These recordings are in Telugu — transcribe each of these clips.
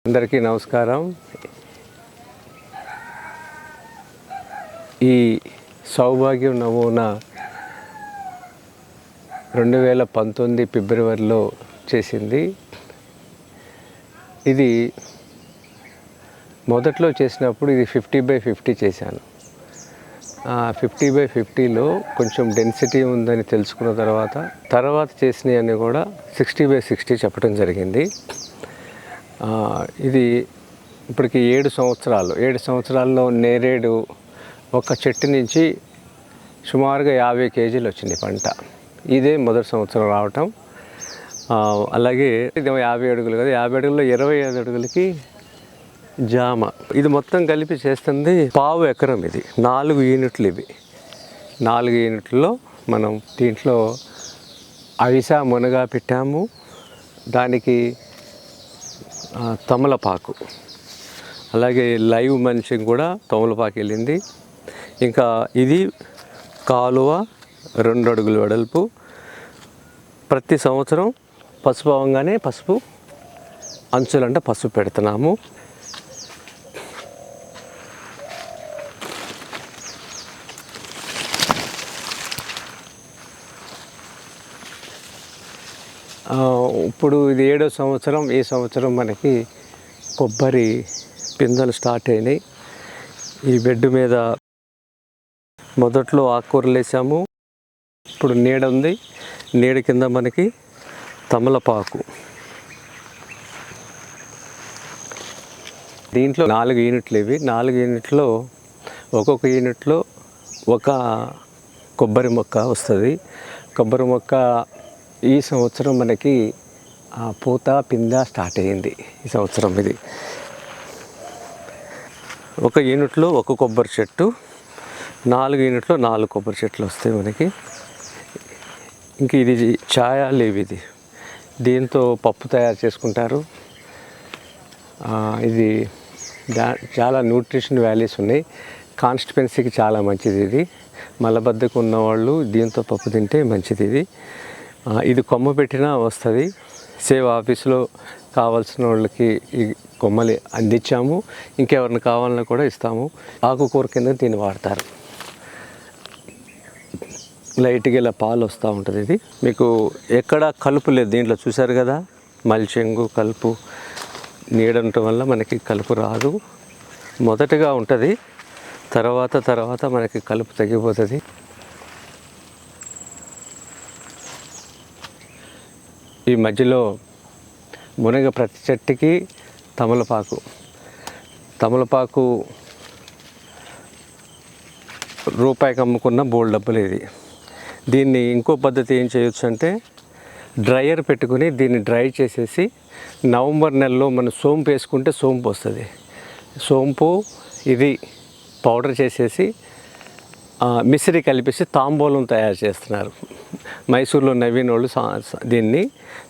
అందరికీ నమస్కారం. ఈ సౌభాగ్యం నమూనా 2019 ఫిబ్రవరిలో చేసింది. ఇది మొదట్లో చేసినప్పుడు ఇది 50/50 చేశాను. 50/50లో కొంచెం డెన్సిటీ ఉందని తెలుసుకున్న తర్వాత చేసినవన్నీ కూడా 60/60 చెప్పడం జరిగింది. ఇది ఇప్పటికి 7 సంవత్సరాల్లో నేరేడు ఒక చెట్టు నుంచి సుమారుగా 50 కేజీలు వచ్చింది పంట. ఇదే మొదటి సంవత్సరం రావటం. అలాగే ఇది 50 అడుగులు కదా, 50 అడుగుల్లో 25 అడుగులకి జామ. ఇది మొత్తం కలిపి చేస్తుంది 1/2 ఎకరం. ఇది 4 యూనిట్లు. ఇవి 4 యూనిట్లలో మనం దీంట్లో అవిసా మునగా పెట్టాము. దానికి తమలపాకు, అలాగే లైవ్ మల్చింగ్ కూడా తమలపాకు వెళ్ళింది. ఇంకా ఇది కాలువ 2 అడుగుల వెడల్పు. ప్రతి సంవత్సరం పసుపు అవ్వగానే పసుపు అంచులంటే పసుపు పెడుతున్నాము. ఇప్పుడు ఇది 7వ సంవత్సరం. ఈ సంవత్సరం మనకి కొబ్బరి పిందెలు స్టార్ట్ అయినాయి. ఈ బెడ్ మీద మొదట్లో ఆకుకూరలు వేసాము. ఇప్పుడు నీడ ఉంది. నీడ కింద మనకి తమలపాకు. దీంట్లో 4 యూనిట్లు. ఇవి 4 యూనిట్లో ఒక్కొక్క యూనిట్లో ఒక కొబ్బరి మొక్క వస్తుంది. కొబ్బరి మొక్క ఈ సంవత్సరం మనకి పూత పింద స్టార్ట్ అయ్యింది. ఈ సంవత్సరం ఇది ఒక యూనిట్లో ఒక కొబ్బరి చెట్టు, 4 యూనిట్లో 4 కొబ్బరి చెట్లు వస్తాయి మనకి. ఇంక ఇది ఛాయా లీవ్. ఇది దీంతో పప్పు తయారు చేసుకుంటారు. ఇది చాలా న్యూట్రిషన్ వాల్యూస్ ఉన్నాయి. కాన్స్టిపెన్సీకి చాలా మంచిది. ఇది మలబద్ధకం ఉన్నవాళ్ళు దీంతో పప్పు తింటే మంచిది. ఇది కొమ్మ పెట్టినా వస్తుంది. సేవ్ ఆఫీస్లో కావాల్సిన వాళ్ళకి ఈ కొమ్మలు అందించాము. ఇంకెవరిని కావాలన్నా కూడా ఇస్తాము. ఆకుకూర కింద దీన్ని వాడతారు. లైట్గా ఇలా పాలు వస్తూ ఉంటుంది. ఇది మీకు ఎక్కడ కలుపు లేదు దీంట్లో. చూసారు కదా, మల్చింగు కలుపు నీడ ఉండటం వల్ల మనకి కలుపు రాదు. మొదటగా ఉంటుంది, తర్వాత మనకి కలుపు తగ్గిపోతుంది. ఈ మధ్యలో మునగ ప్రతి చెట్టుకి తమలపాకు రూపాయికి అమ్ముకున్న బోల్డ్ డబ్బులు. ఇది దీన్ని ఇంకో పద్ధతి ఏం చేయొచ్చు అంటే డ్రైయర్ పెట్టుకుని దీన్ని డ్రై చేసేసి నవంబర్ నెలలో మనం సోంపు వేసుకుంటే సోంపు వస్తుంది. సోంపు ఇది పౌడర్ చేసేసి మిశ్రీ కలిపేసి తాంబూలం తయారు చేస్తున్నారు. మైసూర్లో నవీన్ వాళ్ళు దీన్ని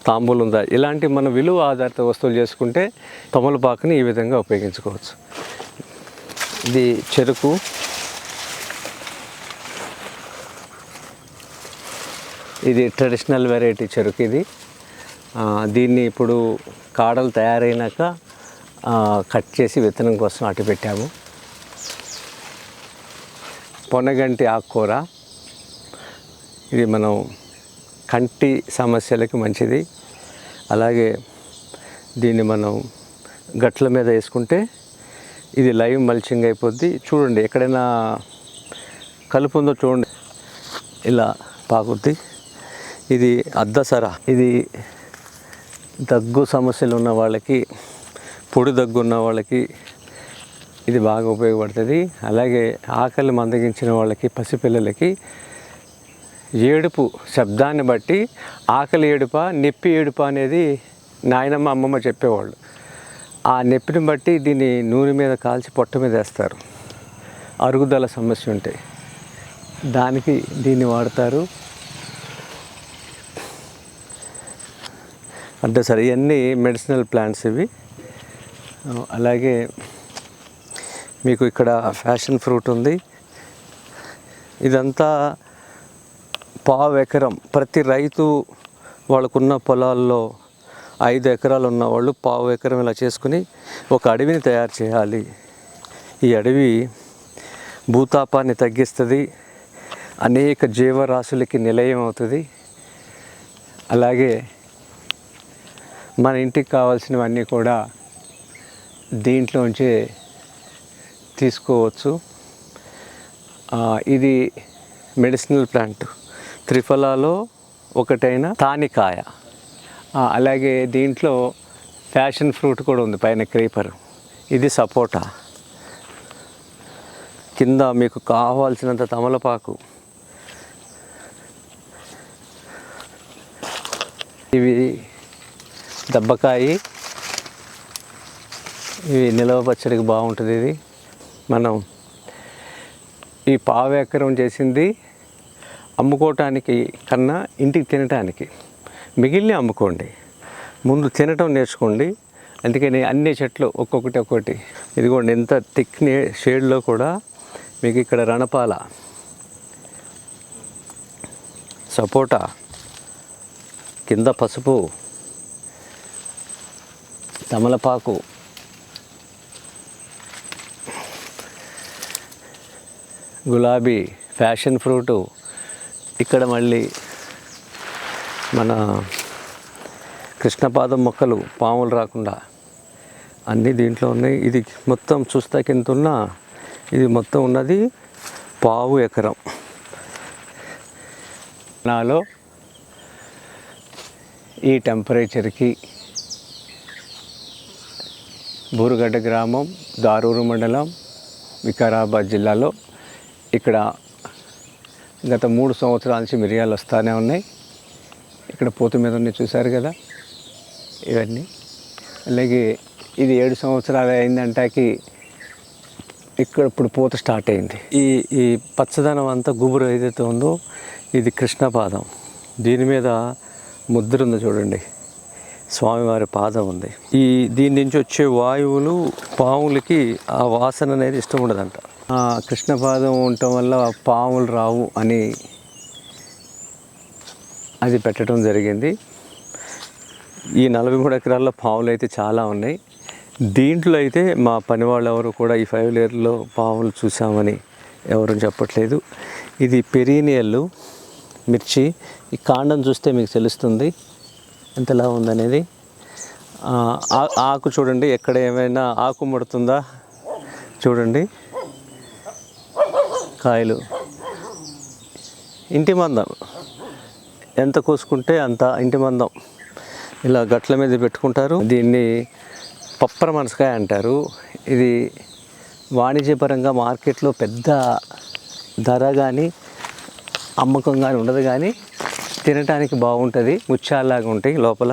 తాంబూలం ఇలాంటి మన విలువ ఆధారిత వస్తువులు చేసుకుంటే తమలపాకుని ఈ విధంగా ఉపయోగించుకోవచ్చు. ఇది చెరుకు. ఇది ట్రెడిషనల్ వెరైటీ చెరుకు. ఇది దీన్ని ఇప్పుడు కాడలు తయారైనాక కట్ చేసి విత్తనం కోసం అటు పెట్టాము. పొనగంటి ఆకుకూర. ఇది మనం కంటి సమస్యలకి మంచిది. అలాగే దీన్ని మనం గట్ల మీద వేసుకుంటే ఇది లైవ్ మల్చింగ్ అయిపోద్ది. చూడండి, ఎక్కడైనా కలుపు ఉందో చూడండి, ఇలా పాకుద్ది. ఇది అద్దసర. ఇది దగ్గు సమస్యలు ఉన్న వాళ్ళకి, పొడి దగ్గు ఉన్న వాళ్ళకి ఇది బాగా ఉపయోగపడుతుంది. అలాగే ఆకలి మందగించిన వాళ్ళకి, పసిపిల్లలకి ఏడుపు శబ్దాన్ని బట్టి ఆకలి ఏడుప, నొప్పి ఏడుప అనేది నాయనమ్మ అమ్మమ్మ చెప్పేవాళ్ళు. ఆ నొప్పిని బట్టి దీన్ని నూనె మీద కాల్చి పొట్ట మీద వేస్తారు. అరుగుదల సమస్య ఉంటే దానికి దీన్ని వాడతారు. అంటే సరే, ఇవన్నీ మెడిసినల్ ప్లాంట్స్ ఇవి. అలాగే మీకు ఇక్కడ ఫ్యాషన్ ఫ్రూట్ ఉంది. ఇదంతా 1/2 ఎకరం. ప్రతి రైతు వాళ్ళకున్న పొలాల్లో 5 ఎకరాలు ఉన్నవాళ్ళు పావు ఎకరం ఇలా చేసుకుని ఒక అడవిని తయారు చేయాలి. ఈ అడవి భూతాపాన్ని తగ్గిస్తుంది, అనేక జీవరాశులకి నిలయం అవుతుంది. అలాగే మన ఇంటికి కావాల్సినవన్నీ కూడా దీంట్లోంచే తీసుకోవచ్చు. ఇది మెడిసినల్ ప్లాంట్, త్రిఫలాలో ఒకటైన తానికాయ. అలాగే దీంట్లో ఫ్యాషన్ ఫ్రూట్ కూడా ఉంది, పైన క్రీపర్. ఇది సపోటా. కింద మీకు కావాల్సినంత తమలపాకు. ఇవి దబ్బకాయి, ఇవి నిలవ పచ్చడికి బాగుంటుంది. ఇది మనం ఈ పావు ఎకరం చేసింది అమ్ముకోవటానికి కన్నా ఇంటికి తినటానికి. మిగిలిన అమ్ముకోండి, ముందు తినటం నేర్చుకోండి. అందుకని అన్ని చెట్లు ఒక్కొక్కటి. ఇదిగోండి ఎంత థిక్ షేడ్లో కూడా మీకు ఇక్కడ రణపాల, సపోటా, కింద పసుపు, తమలపాకు, గులాబీ, ఫ్యాషన్ ఫ్రూటు, ఇక్కడ మళ్ళీ మన కృష్ణపాదం మొక్కలు, పాములు రాకుండా అన్నీ దీంట్లో ఉన్నాయి. ఇది మొత్తం చూస్తా కింద ఉన్న ఇది మొత్తం ఉన్నది పావు ఎకరం. నాలో ఈ టెంపరేచర్కి బూరుగడ్డ గ్రామం, దారూరు మండలం, వికారాబాద్ జిల్లాలో ఇక్కడ గత 3 సంవత్సరాల నుంచి మిరియాలు వస్తూనే ఉన్నాయి. ఇక్కడ పూత మీద ఉన్నాయి, చూశారు కదా ఇవన్నీ. అలాగే ఇది 7 సంవత్సరాలు అయిందంటాకి ఇక్కడ ఇప్పుడు పూత స్టార్ట్ అయింది. ఈ పచ్చదనం అంతా గుబురు ఏదైతే ఉందో ఇది కృష్ణపాదం. దీని మీద ముద్ర ఉంది చూడండి, స్వామివారి పాదం ఉంది. దీని నుంచి వచ్చే వాయువులు పాములకి ఆ వాసన అనేది ఇష్టం ఉండదంట. కృష్ణపాదం ఉండటం వల్ల పాములు రావు అని అది పెట్టడం జరిగింది. ఈ 43 ఎకరాల్లో పాములు అయితే చాలా ఉన్నాయి. దీంట్లో అయితే మా పని వాళ్ళు ఎవరు కూడా ఈ 5 ఇయర్లో పాములు చూసామని ఎవరు చెప్పట్లేదు. ఇది పెరీనియల్ మిర్చి. ఈ కాండం చూస్తే మీకు తెలుస్తుంది ఎంతలా ఉందనేది. ఆకు చూడండి, ఎక్కడ ఏమైనా ఆకు ముడుతుందా చూడండి. కాయలు ఇంటి మందం, ఎంత కోసుకుంటే అంత ఇంటి మందం ఇలా గట్ల మీద పెట్టుకుంటారు. దీన్ని పప్పర మనసకాయ అంటారు. ఇది వాణిజ్యపరంగా మార్కెట్లో పెద్ద ధర కానీ అమ్మకం కానీ ఉండదు, కానీ తినడానికి బాగుంటుంది. ముత్యాలలాగా ఉంటాయి లోపల.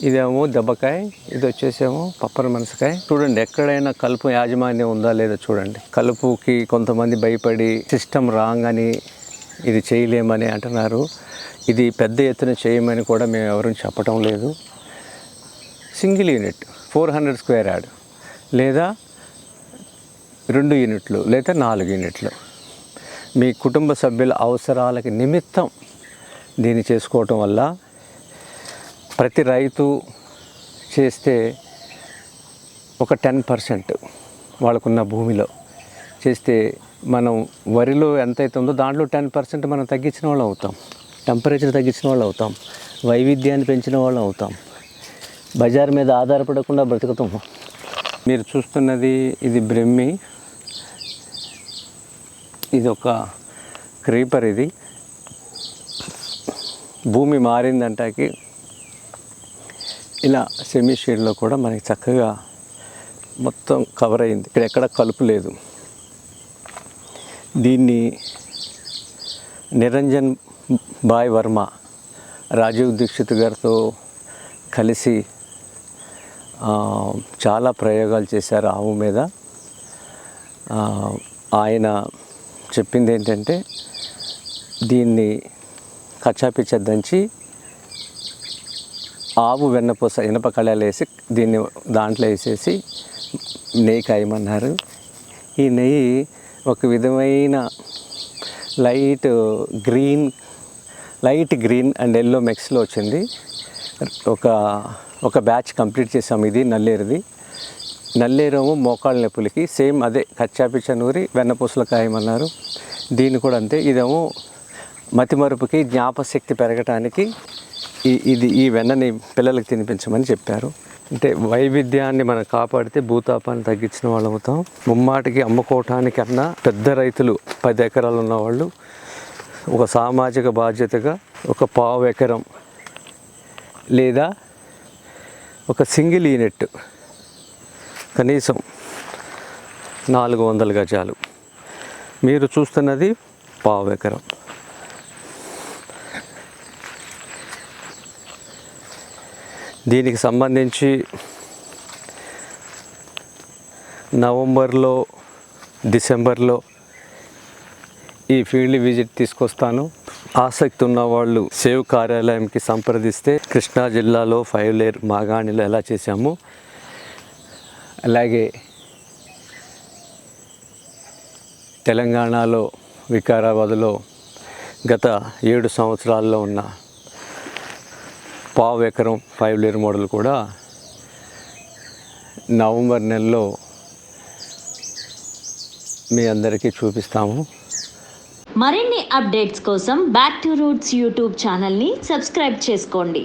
ఇదేమో దెబ్బకాయ, ఇది వచ్చేసేమో పప్పర మనసకాయ. చూడండి ఎక్కడైనా కలుపు యాజమాన్యం ఉందా లేదా చూడండి. కలుపుకి కొంతమంది భయపడి సిస్టమ్ రాంగ్ అని ఇది చేయలేమని అంటున్నారు. ఇది పెద్ద ఎత్తున చేయమని కూడా మేము ఎవరూ చెప్పటం లేదు. సింగిల్ యూనిట్ 400 స్క్వేర్ యార్డ్ లేదా 2 యూనిట్లు లేదా 4 యూనిట్లు మీ కుటుంబ సభ్యుల అవసరాలకి నిమిత్తం దీన్ని చేసుకోవటం వల్ల ప్రతి రైతు చేస్తే ఒక 10% వాళ్ళకున్న భూమిలో చేస్తే మనం వరిలో ఎంతైతే ఉందో దాంట్లో 10% మనం తగ్గించిన వాళ్ళు అవుతాం. టెంపరేచర్ తగ్గించిన వాళ్ళు అవుతాం. వైవిధ్యాన్ని పెంచిన వాళ్ళు అవుతాం. బజార్ మీద ఆధారపడకుండా బ్రతుకుతాం. మీరు చూస్తున్నది ఇది బ్రహ్మి, ఇది ఒక క్రీపర్. ఇది భూమి మారిందంటాకి ఇలా సెమీ షేడ్లో కూడా మనకి చక్కగా మొత్తం కవర్ అయింది. ఇక్కడ ఎక్కడ కలుపు లేదు. దీన్ని నిరంజన్ భాయ్ వర్మ రాజీవ్ దీక్షిత్ గారితో కలిసి చాలా ప్రయోగాలు చేశారు ఆవు మీద. ఆయన చెప్పింది ఏంటంటే దీన్ని కచ్చాపిచ్చ దంచి ఆవు వెన్నపూస ఇనప కళాలు వేసి దీన్ని దాంట్లో వేసేసి నెయ్యి కాయమన్నారు. ఈ నెయ్యి ఒక విధమైన లైట్ గ్రీన్ అండ్ ఎల్లో మిక్స్లో వచ్చింది. ఒక ఒక బ్యాచ్ కంప్లీట్ చేసాము. ఇది నల్లేరుది. నల్లేరేమో మోకాళ్ళ నొప్పులకి, సేమ్ అదే కచ్చాపిచ్చ నూరి వెన్నపూసల ఖాయమన్నారు. దీన్ని కూడా అంతే. ఇదేమో మతిమరుపుకి, జ్ఞాపశక్తి పెరగటానికి ఈ వెన్నని పిల్లలకి తినిపించమని చెప్పారు. అంటే వైవిధ్యాన్ని మనం కాపాడితే భూతాపాన్ని తగ్గించిన వాళ్ళు అవుతాం. ముమ్మాటికి అమ్ముకోవటానికి అన్నా పెద్ద రైతులు 10 ఎకరాలు ఉన్నవాళ్ళు ఒక సామాజిక బాధ్యతగా ఒక 1/4 ఎకరం లేదా ఒక సింగిల్ యూనిట్ కనీసం 400 గజాలు. మీరు చూస్తున్నది 1/4 ఎకరం. దీనికి సంబంధించి నవంబర్లో, డిసెంబర్లో ఈ ఫీల్డ్ విజిట్ తీసుకొస్తాను. ఆసక్తి ఉన్న వాళ్ళు సేవ్ కార్యాలయంకి సంప్రదిస్తే కృష్ణా జిల్లాలో 5 లేయర్ మాగాణిలో ఎలా చేశాము, అలాగే తెలంగాణలో వికారాబాద్లో గత 7 సంవత్సరాల్లో ఉన్న 1/4 ఎకరం 5 లేయర్ మోడల్ కూడా నవంబర్ నెలలో మీ అందరికీ చూపిస్తాము. మరిన్ని అప్డేట్స్ కోసం బ్యాక్ టు రూట్స్ యూట్యూబ్ ఛానల్ని సబ్స్క్రైబ్ చేసుకోండి.